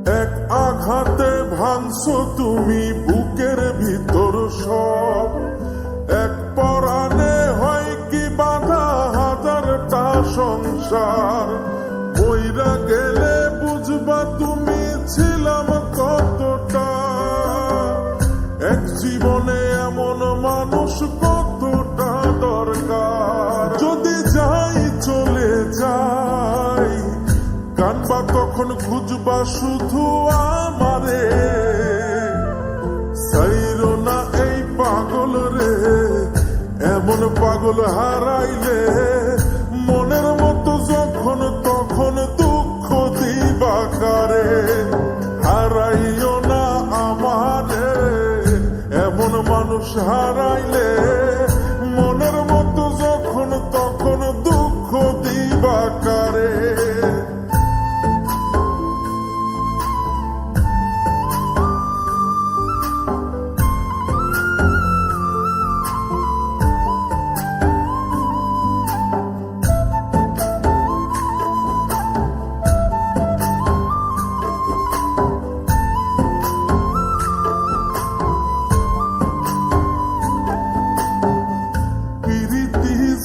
এক আঘাতে ভাঙছো তুমি বুকের ভিতর সব, এক পরাণে হয় কি বাধা হাজারটা সংসার। বইরা গেলে বুঝবা তুমি ছিলাম কতটা, এক জীবনে এমন মানুষ কতটা দরকার। যদি যাই চলে যাই কানবা তখন খুঁজবা শুধু আমারে, সাইরো না এই পাগল রে, এমন পাগল হারাইলে মনের মতো যখন তখন দুঃখ দিবা কারে। হারাইও না আমারে, এমন মানুষ হারাইলে মনের মতো যখন তখন দুঃখ দিবা কারে।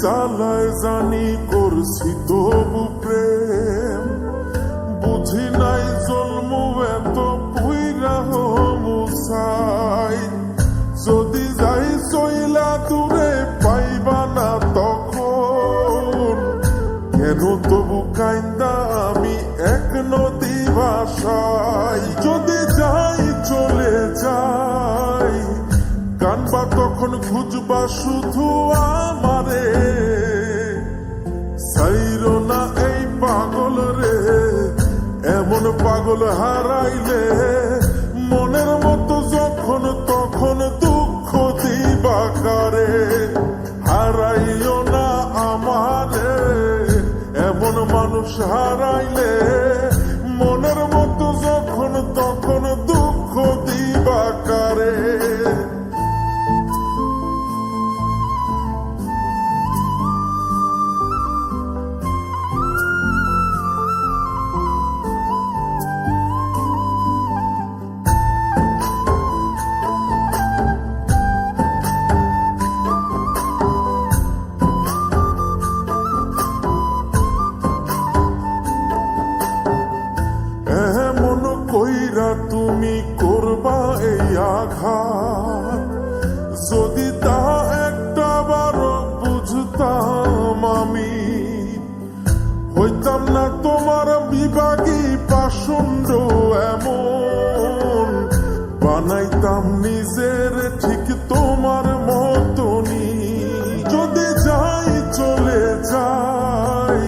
জ্বালায় জানি করছি তবু প্রেম, বুঝি নাই জন্ম এত পুইরা মুসাই। যদি যাই চইলা দূরে পাইবা না তখন, কেন তবু কাইন্দা আমি এক নদী ভাষাই। যদি যাই চলে যাই কানবা তখন খুঁজবা শুধু আমারে, সাইরো না এই পাগল রে, এমন পাগল হারাইলে মনের মতো যখন তখন দুঃখ দিবা কারে। হারাইও না আমারে, এমন মানুষ হারাইলে মনের মতো যখন তখন দুঃখ দিবা কারে। তুমি করবা এই আঘাত, যদি তা একটা বারো বুঝতাম আমি, হইতাম না তোমার বিভাগী পাষণ্ড এমন, বানাইতাম নিজের ঠিক তোমার মতনই। যদি যাই চলে যাই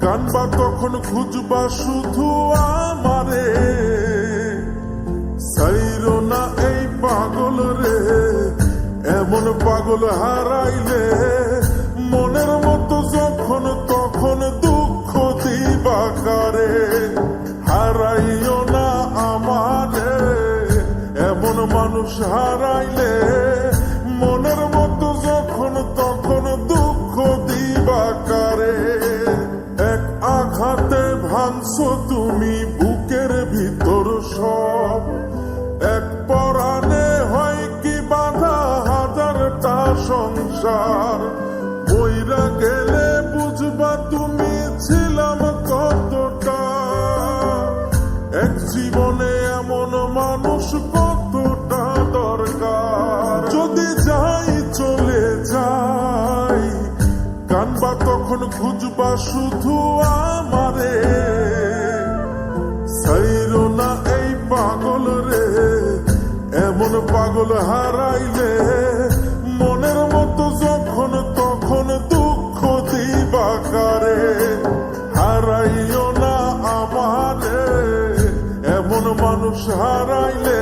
কানবা তখন খুঁজবা শুধু আমারে, সাইরো না এই পাগল রে, এমন পাগল হারাইলে মনের মতো যখন তখন দুঃখ দিবা কারে। হারাইও না আমারে, এমন মানুষ হারাইলে মনের মতো যখন তখন দুঃখ দিবা কারে। এক আঘাতে ভাঙছো তুমি বুকের ভিতর সব, এক পরাণে হয় কি বাধা হাজারটা সংসার। বইরা গেলে বুঝবা তুমি ছিলাম কতটা, এক জীবনে এমন মানুষ কতটা দরকার। যদি যাই চলে যাই কানবা তখন খুঁজবা শুধু আমারে, সাইরো না এই পাগল রে, এমন পাগল হারাইলে মনের মতো যখন তখন দুঃখ দিবা কারে। হারাইও না আমারে, এমন মানুষ হারাইলে